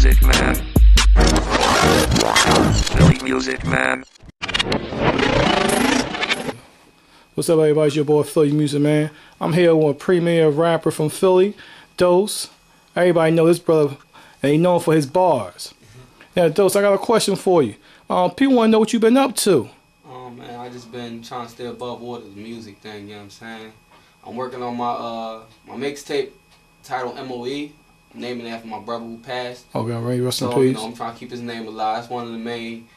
Music Man. Philly Music Man. What's up, everybody? It's your boy Philly Music Man. I'm here with a premier rapper from Philly, Dose. Everybody know this brother, and he known for his bars. Now, Dose, I got a question for you. People want to know what you've been up to. Oh man, I just been trying to stay above water, the music thing. You know what I'm saying? I'm working on my my mixtape titled MOE. I'm naming it after my brother who passed. Okay, all right, rest in So peace. I'm trying to keep his name alive. That's one of the main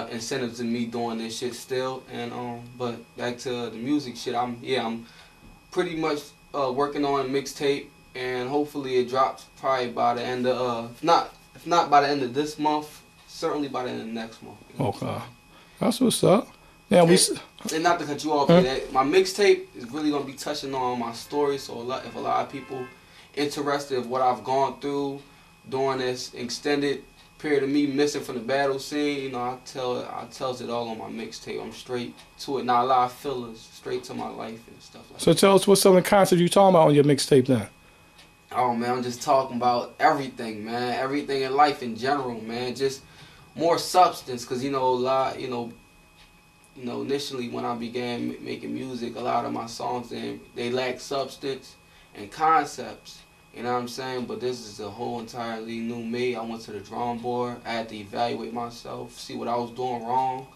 incentives in me doing this shit still. And but back to the music shit. I'm pretty much working on a mixtape, and hopefully it drops probably by the end of if not by the end of this month, certainly by the end of next month. You know Okay, that's what's up. Now and not to cut you off, that my mixtape is really gonna be touching on my story. So if a lot of people interested in what I've gone through during this extended period of me missing from the battle scene, you know, I tells it all on my mixtape. I'm straight to it, not a lot of fillers, straight to my life and stuff like that. So tell us what some of the concepts you talking about on your mixtape then. Oh man, I'm just talking about everything, man. Everything in life in general, man. Just more substance, cause you know a lot, you know, initially when I began making music, a lot of my songs they lack substance and concepts. You know what I'm saying? But this is a whole entirely new me. I went to the drawing board. I had to evaluate myself, see what I was doing wrong,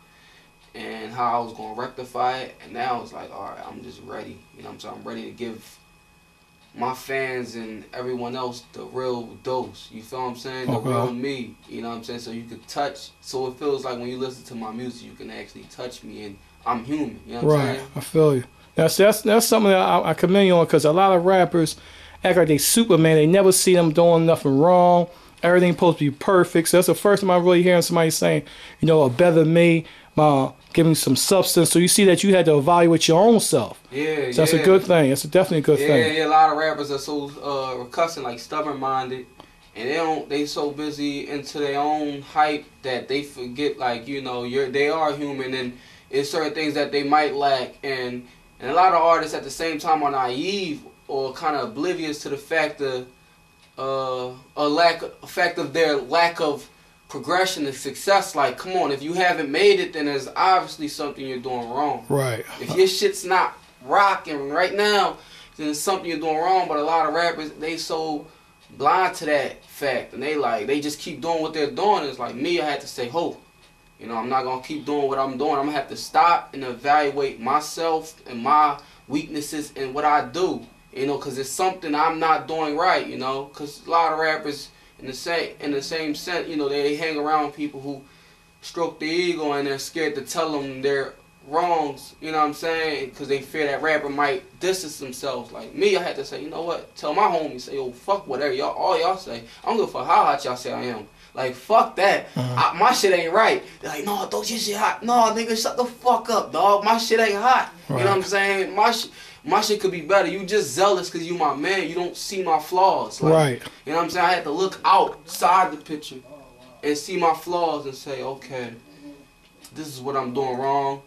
and how I was gonna rectify it. And now it's like, all right, I'm just ready. You know what I'm saying? I'm ready to give my fans and everyone else the real dose. You feel what I'm saying? The real me. You know what I'm saying? So you could touch. So it feels like when you listen to my music, you can actually touch me, and I'm human. You know what I'm saying? Right, I feel you. That's something that I commend you on, because a lot of rappers act like they Superman. They never see them doing nothing wrong. Everything supposed to be perfect. So that's the first time I'm really hearing somebody saying, you know, a better me, giving some substance. So you see that you had to evaluate your own self. Yeah, so that's a good thing. That's definitely a good thing. Yeah, a lot of rappers are so cussing, like stubborn-minded, and they so busy into their own hype that they forget, like, you know, they are human, and it's certain things that they might lack, and a lot of artists at the same time are naive or kind of oblivious to the fact of their lack of progression and success. Like, come on, if you haven't made it, then there's obviously something you're doing wrong. Right. If your shit's not rocking right now, then it's something you're doing wrong. But a lot of rappers, they so blind to that fact, and they just keep doing what they're doing. It's like me, I had to say, you know, I'm not gonna keep doing what I'm doing. I'm gonna have to stop and evaluate myself and my weaknesses and what I do. You know, because it's something I'm not doing right. You know, because a lot of rappers in the same sense, you know, they hang around people who stroke their ego and they're scared to tell them their wrongs. You know what I'm saying? Because they fear that rapper might distance themselves. Like me, I had to say, you know what? Tell my homies, say, yo, fuck whatever all y'all say. I don't give a fuck how hot y'all say I am. Like, fuck that. My shit ain't right. They're like, no, don't your shit hot. No, nigga, shut the fuck up, dog. My shit ain't hot. Right. You know what I'm saying? My shit could be better. You just zealous because you my man. You don't see my flaws. Like, right. You know what I'm saying? I had to look outside the picture and see my flaws and say, okay, this is what I'm doing wrong.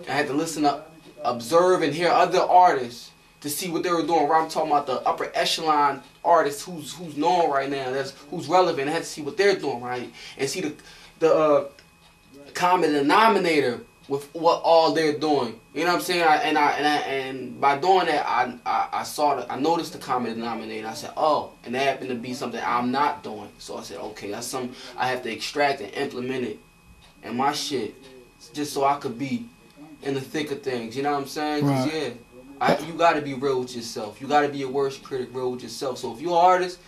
I had to listen up, observe, and hear other artists to see what they were doing wrong. I'm talking about the upper echelon artists who's known right now, who's relevant. I had to see what they're doing right and see the common denominator with what all they're doing. You know what I'm saying? And by doing that, I noticed the common denominator. I said, oh, and that happened to be something I'm not doing. So I said, okay, that's something I have to extract and implement it in my shit, just so I could be in the thick of things. You know what I'm saying? 'Cause, you got to be real with yourself. You got to be your worst critic, real with yourself. So if you're an artist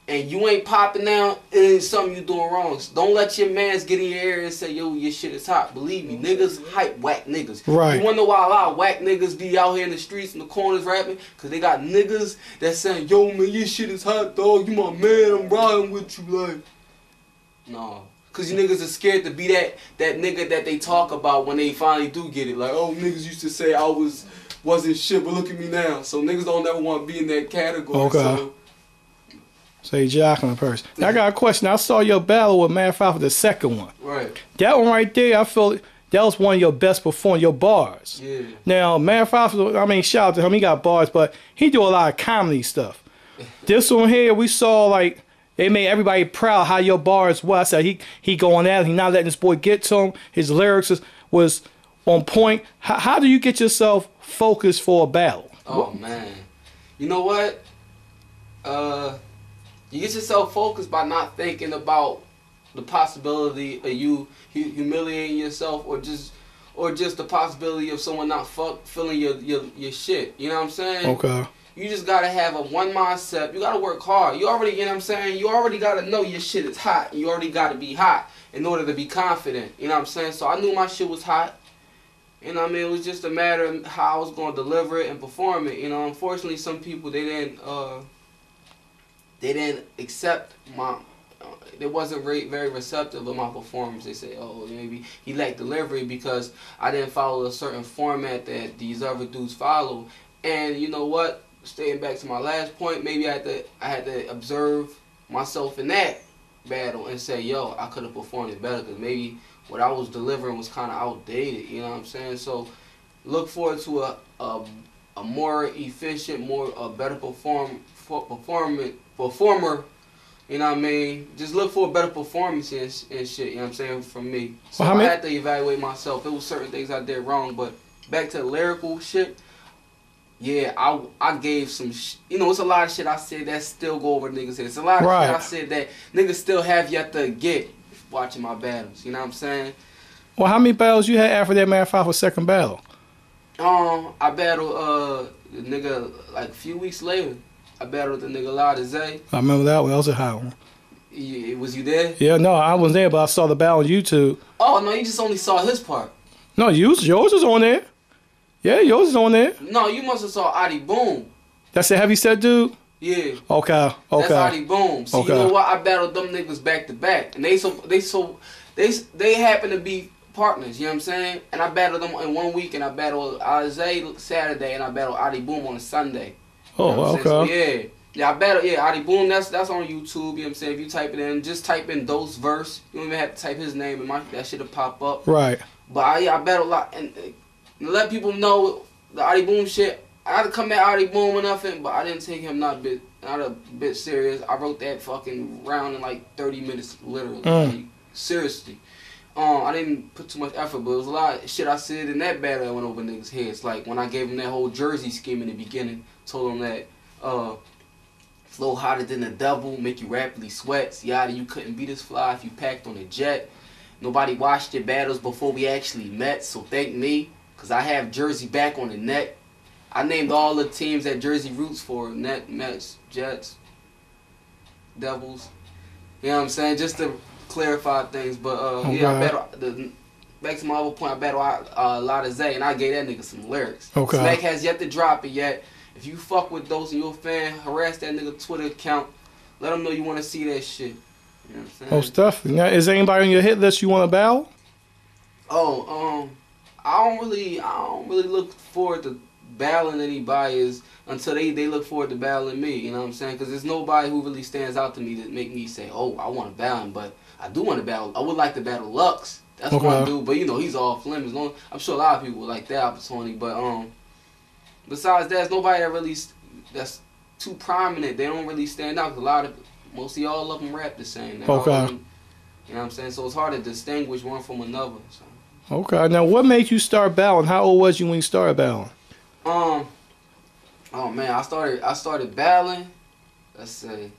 and you ain't popping now, it ain't something you doing wrong. So don't let your mans get in your ear and say, yo, your shit is hot. Believe me, niggas hype whack niggas. Right. You wonder why a lot of whack niggas be out here in the streets, in the corners rapping? Because they got niggas that saying, yo, man, your shit is hot, dog. You my man, I'm riding with you, like. No. Because you niggas are scared to be that nigga that they talk about when they finally do get it. Like, oh, niggas used to say I wasn't shit, but look at me now. So niggas don't ever want to be in that category. Okay. So you jocking a person. Now I got a question. I saw your battle with Mad Five for the second one. Right. That one right there, I feel that was one of your best performing, your bars. Yeah. Now, Mad Five, I mean, shout out to him. He got bars, but he do a lot of comedy stuff. This one here, we saw like It made everybody proud how your bars was. I said he going at it. He not letting this boy get to him. His lyrics was on point. How do you get yourself focused for a battle? Oh man, you know what? You get yourself focused by not thinking about the possibility of you humiliating yourself, or just the possibility of someone not feeling your shit. You know what I'm saying? Okay. You just gotta have a one mindset. You gotta work hard. You already, you know what I'm saying? You already gotta know your shit is hot. You already gotta be hot in order to be confident. You know what I'm saying? So I knew my shit was hot. You know what I mean? It was just a matter of how I was gonna deliver it and perform it. You know, unfortunately, some people they didn't accept my. They wasn't very receptive of my performance. They say, oh, maybe he lacked delivery because I didn't follow a certain format that these other dudes follow. And you know what? Staying back to my last point, maybe I had to observe myself in that battle and say, yo, I could have performed it better because maybe what I was delivering was kind of outdated. You know what I'm saying? So look forward to a more efficient, a better performer. You know what I mean? Just look for a better performance and shit. You know what I'm saying? From me. So I had to evaluate myself. There was certain things I did wrong, but back to the lyrical shit. Yeah, I gave some you know, it's a lot of shit I said that still go over niggas' heads. It's a lot of shit I said that niggas still have yet to get watching my battles. You know what I'm saying? Well, how many battles you had after that Man 5 for second battle? I battled the nigga like a few weeks later. I battled the nigga Lada Zay. I remember that one. That was a hot one. Was you there? Yeah, no, I wasn't there, but I saw the battle on YouTube. Oh, no, you just only saw his part. No, yours was on there. Yeah, yours is on there. No, you must have saw Adi Boom. That's the heavy set dude? Yeah. Okay. That's Adi Boom. See, okay. You know what? I battled them niggas back to back. And they happen to be partners, you know what I'm saying? And I battled them in 1 week, and I battled Zay Saturday, and I battled Adi Boom on a Sunday. Oh, you know okay. So, yeah, I battled, Adi Boom, that's on YouTube, you know what I'm saying? If you type it in, just type in Dose Verse. You don't even have to type his name, and that shit'll pop up. Right. But I battled a lot, and let people know the Adi Boom shit. I had to come at Adi Boom or nothing, but I didn't take him not a bit serious. I wrote that fucking round in like 30 minutes, literally. Like, seriously. I didn't put too much effort, but it was a lot of shit I said in that battle that went over niggas' heads. Like when I gave him that whole Jersey scheme in the beginning, told him that flow hotter than the devil, make you rapidly sweat. Yada, you couldn't beat this fly if you packed on a jet. Nobody watched your battles before we actually met, so thank me. Because I have Jersey back on the neck. I named all the teams that Jersey roots for. Mets, Jets, Devils. You know what I'm saying? Just to clarify things. But, yeah, I battled, back to my other point, I battled Lada Zay, and I gave that nigga some lyrics. Okay. Smack has yet to drop it yet. If you fuck with those and you're a fan, harass that nigga Twitter account. Let them know you want to see that shit. You know what I'm saying? Most definitely. Now, is anybody on your hit list you want to battle? I don't really look forward to battling anybody until they look forward to battling me. You know what I'm saying? Because there's nobody who really stands out to me that make me say, oh, I want to battle him. But I do want to battle. I would like to battle Lux. That's one dude. But you know, he's off limits. I'm sure a lot of people would like that opportunity. But besides that, there's nobody that's too prominent. They don't really stand out. Cause mostly all of them rap the same. You know what I'm saying? So it's hard to distinguish one from another. So. Okay. Now, what made you start battling? How old was you when you started battling? Oh man, I started battling. Let's say,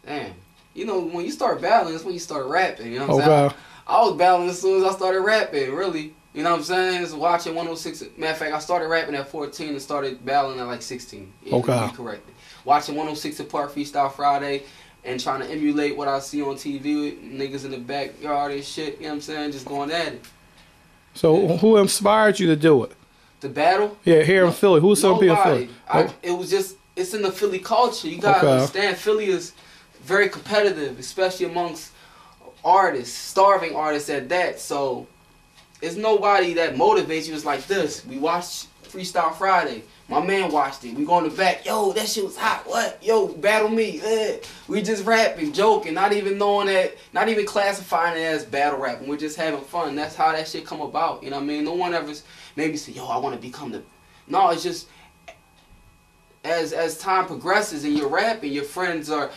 damn. You know, when you start battling, that's when you start rapping. You know what I'm saying? I was battling as soon as I started rapping. Really. You know what I'm saying? Just watching 106. Matter of fact, I started rapping at 14 and started battling at like 16. Okay. Be corrected. Watching 106 & Park Freestyle Friday and trying to emulate what I see on TV with niggas in the backyard and shit. You know what I'm saying? Just going at it. So who inspired you to do it? The battle? Yeah, here in Philly. Who's some people in Philly? It was just, it's in the Philly culture. You gotta understand, Philly is very competitive, especially amongst artists, starving artists at that. So it's nobody that motivates you. It's like this. We watched Freestyle Friday. My man watched it. We go in the back. Yo, that shit was hot. What? Yo, battle me. We just rapping, joking, not even knowing that, not even classifying it as battle rapping. We're just having fun. That's how that shit come about. You know what I mean? No one ever maybe say, yo, I want to become the... No, it's just... as time progresses and you're rapping, your friends are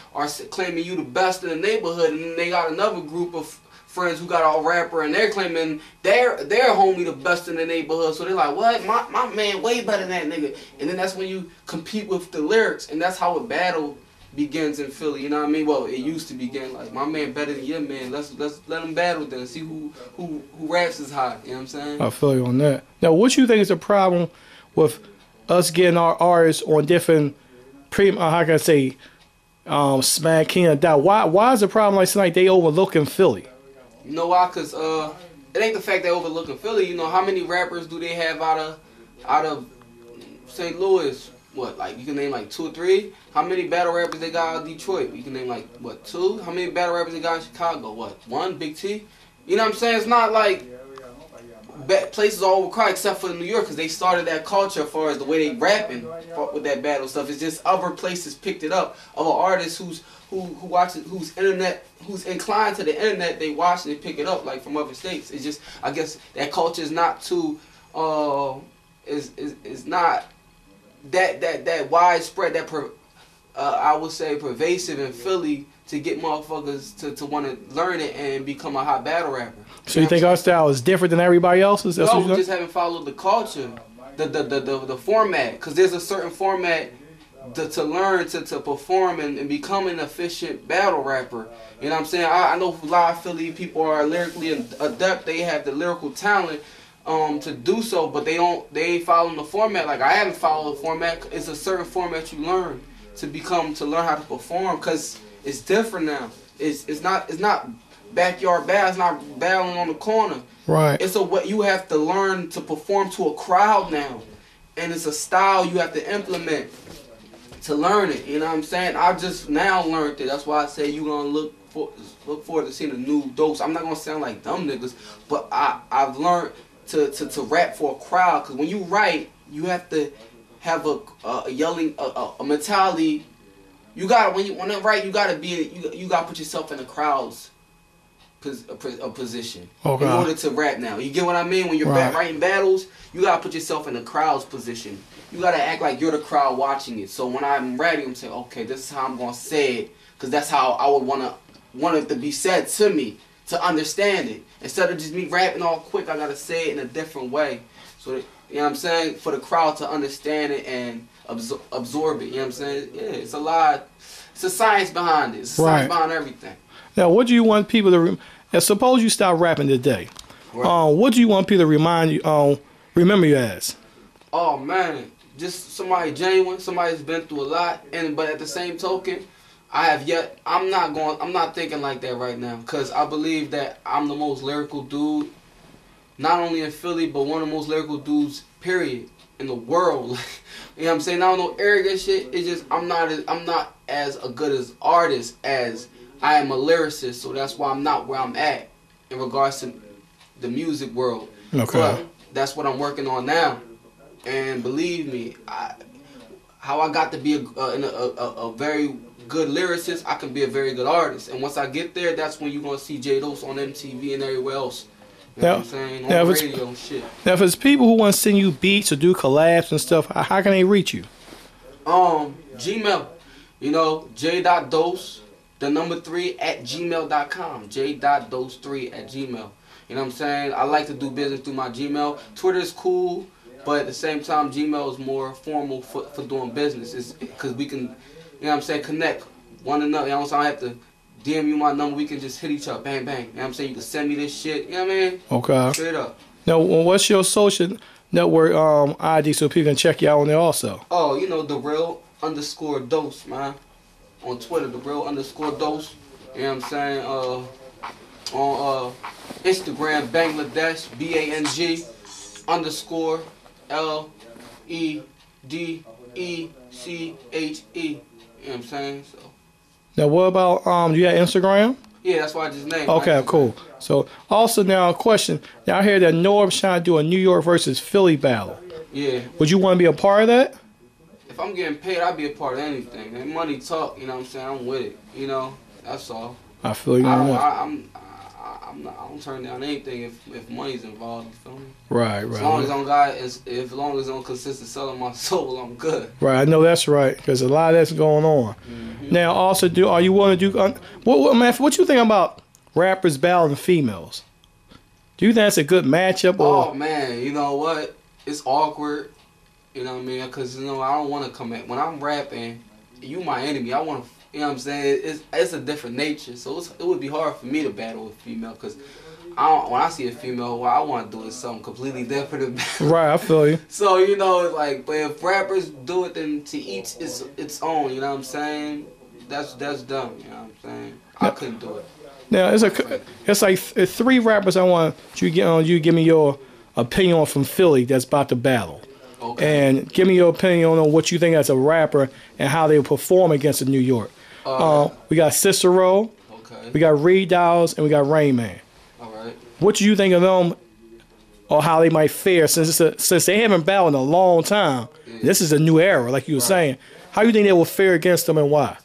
claiming you the best in the neighborhood, and then they got another group of friends who got a rapper and they're claiming their homie the best in the neighborhood. So they're like, what? My man way better than that nigga. And then that's when you compete with the lyrics, and that's how a battle begins in Philly. You know what I mean? Well, it used to begin like, my man better than your man. Let's let them battle then. See who raps is hot. You know what I'm saying? I feel you on that. Now, what you think is the problem with us getting our artists on different how can I say, Smack King of Doubt? Why is the problem like tonight they overlooking Philly? You know why? Cause it ain't the fact they overlooking Philly. You know how many rappers do they have out of St. Louis? What, like you can name like 2 or 3? How many battle rappers they got out of Detroit? You can name like what, 2? How many battle rappers they got in Chicago? What, 1? Big T? You know what I'm saying? It's not like places all over crowd except for New York, because they started that culture as far as the way they rapping with that battle stuff. It's just other places picked it up. Other artists who watches, who's inclined to the internet, they watch and they pick it up like from other states. It's just, I guess that culture is not too is not that widespread, I would say pervasive in Philly to get motherfuckers to want to learn it and become a hot battle rapper. So you think our style is different than everybody else's? No, we just haven't followed the culture, the format, because there's a certain format to learn to perform and become an efficient battle rapper. You know what I'm saying? I know a lot of Philly people are lyrically adept. They have the lyrical talent to do so, but they ain't following the format. Like I haven't followed the format. It's a certain format you learn to learn how to perform, because it's different now. It's not backyard battle. It's not battling on the corner. Right. It's what you have to learn to perform to a crowd now, and it's a style you have to implement to learn it. You know what I'm saying? I just now learned it. That's why I say you gonna look forward to seeing the new Dose. I'm not gonna sound like dumb niggas, but I've learned to rap for a crowd, because when you write, you have to have a yelling a mentality. You gotta when you write, you gotta put yourself in the crowd's position in order to rap. Now you get what I mean? When you're writing battles, you gotta put yourself in the crowd's position. You gotta act like you're the crowd watching it. So when I'm writing, I'm saying, okay, this is how I'm gonna say it, because that's how I would want it to be said to me to understand it. Instead of just me rapping all quick, I gotta say it in a different way. So that, you know what I'm saying, for the crowd to understand it and absorb it. You know what I'm saying? Yeah, it's a lot. It's a science behind it. It's a science behind everything. Now, what do you want people to? Suppose you stop rapping today. Right. What do you want people to remember you as? Oh man, just somebody genuine, somebody who's been through a lot, but at the same token, I'm not thinking like that right now, because I believe that I'm the most lyrical dude, not only in Philly, but one of the most lyrical dudes, period, in the world. You know what I'm saying? I don't know arrogant shit. It's just I'm not as a good as artist as I am a lyricist, so that's why I'm not where I'm at in regards to the music world. Okay. But that's what I'm working on now, and believe me, how I got to be a very good lyricist, I can be a very good artist. And once I get there, that's when you're gonna see J Dose on MTV and everywhere else. You know what I'm saying? On the radio and shit. Now, if it's people who want to send you beats or do collabs and stuff, how can they reach you? Gmail. You know, j.dose, the number 3 at gmail.com. j.dose3 at gmail. You know what I'm saying? I like to do business through my Gmail. Twitter is cool, but at the same time, Gmail is more formal for doing business. It's because we can, you know what I'm saying, connect one another. You know what I'm saying? I have to DM you my number, we can just hit each other, bang, bang. You know what I'm saying? You can send me this shit, you know what I mean? Okay. Straight up. Now, what's your social network ID so people can check you out on there also? Oh, you know, the real _dose, man. On Twitter, the real _dose. You know what I'm saying? On Instagram, Bangladesh, BANG _LEDECHE. You know what I'm saying? So. Now, what about, do you have Instagram? Yeah, that's why I just named it. Okay, cool. So, also now a question. Now, I hear that Norb's trying to do a New York versus Philly battle. Yeah. Would you want to be a part of that? If I'm getting paid, I'd be a part of anything. And money talk, you know what I'm saying? I'm with it, you know? That's all. I feel you on that. I'm I don't turn down anything if money's involved. You feel me? Right. As long as I'm as long as I'm consistent selling my soul, I'm good. Right, I know that's right because a lot of that's going on. Mm-hmm. Now, also, are you willing to do? What you think about rappers battling females? Do you think that's a good matchup? Or? Oh man, you know what? It's awkward. You know what I mean? Because I don't want to come at when I'm rapping. You my enemy. I want to. You know what I'm saying? It's a different nature. So it would be hard for me to battle a female because when I see a female, what I want to do is something completely different. Right, I feel you. So it's like, but if rappers do it, then to each its own. You know what I'm saying? That's dumb. You know what I'm saying? I couldn't do it. Now it's like 3 rappers I want you to get on. You give me your opinion on from Philly that's about to battle. Okay. And give me your opinion on what you think as a rapper and how they perform against New York. We got Cicero, Okay. we got Reed Downs, and we got Rain Man. All right. What do you think of them or how they might fare since they haven't battled in a long time? Yeah. This is a new era, like you were saying. How do you think they will fare against them and why?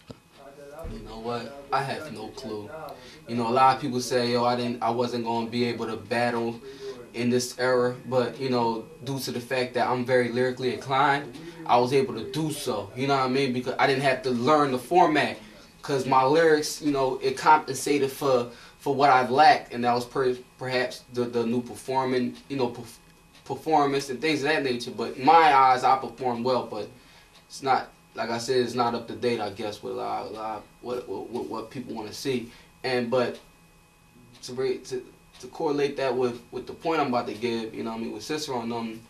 You know what? I have no clue. You know, a lot of people say, yo, I wasn't gonna be able to battle in this era, but due to the fact that I'm very lyrically inclined, I was able to do so. You know what I mean? Because I didn't have to learn the format, because my lyrics, it compensated for what I've lacked, and that was perhaps the new performance and things of that nature. But in my eyes, I performed well, but it's not, like I said, it's not up to date, I guess, with a lot what people want to see. But to correlate that with the point I'm about to give, with Cicero and them,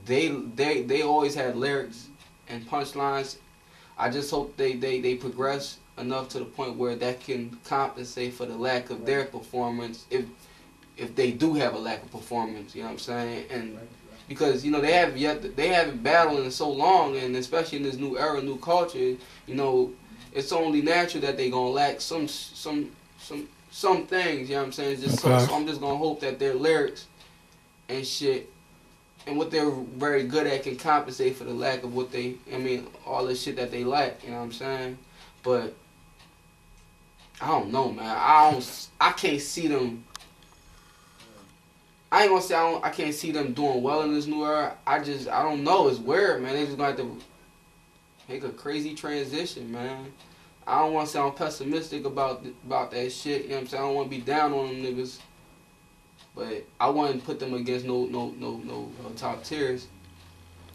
they always had lyrics and punchlines. I just hope they progress enough to the point where that can compensate for the lack of their performance, if they do have a lack of performance, you know what I'm saying? And because they haven't battled in so long, and especially in this new era, new culture, it's only natural that they gonna lack some things, you know what I'm saying? So I'm just gonna hope that their lyrics and shit and what they're very good at can compensate for the lack of all the shit that they lack, you know what I'm saying? But I don't know, man. I can't see them. I ain't gonna say I can't see them doing well in this new era. I don't know. It's weird, man. They just gonna have to make a crazy transition, man. I don't want to sound pessimistic about that shit. You know what I'm saying? I don't want to be down on them niggas, but I wouldn't put them against no top tiers.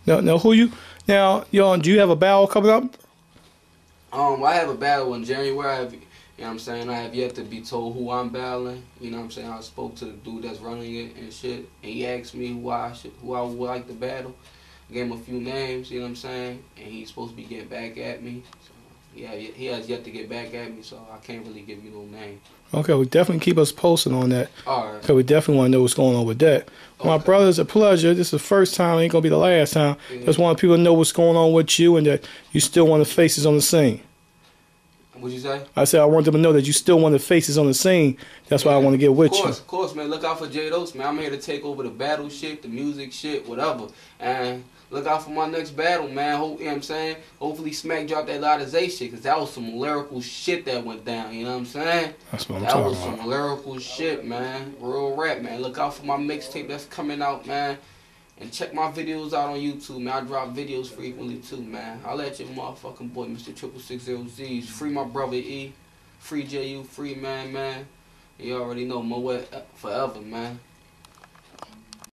Now, do you have a battle coming up? I have a battle in January. You know what I'm saying? I have yet to be told who I'm battling. You know what I'm saying? I spoke to the dude that's running it and shit, and he asked me who I would like to battle. I gave him a few names, you know what I'm saying? And he's supposed to be getting back at me. So, yeah, he has yet to get back at me, so I can't really give you no name. Okay, well, definitely keep us posted on that. All right. Because we definitely want to know what's going on with that. Okay. My brother, it's a pleasure. This is the first time. It ain't going to be the last time. Yeah. Just want people to know what's going on with you and that you still one of the faces on the scene. What'd you say? I said I want them to know that you still one of the faces on the scene. That's why I want to get with you. Of course, man. Look out for Jade Oaks, man. I'm here to take over the battle shit, the music shit, whatever. And look out for my next battle, man. You know what I'm saying? Hopefully Smack dropped that Lotta Zay shit, because that was some lyrical shit that went down. You know what I'm saying? That's what I'm talking about. That was some lyrical shit, man. Real rap, man. Look out for my mixtape that's coming out, man. And check my videos out on YouTube, man. I drop videos frequently, too, man. I'll let your motherfucking boy, Mr. 6660Zs. Free my brother E. Free JU. Free man. You already know. Moet forever, man.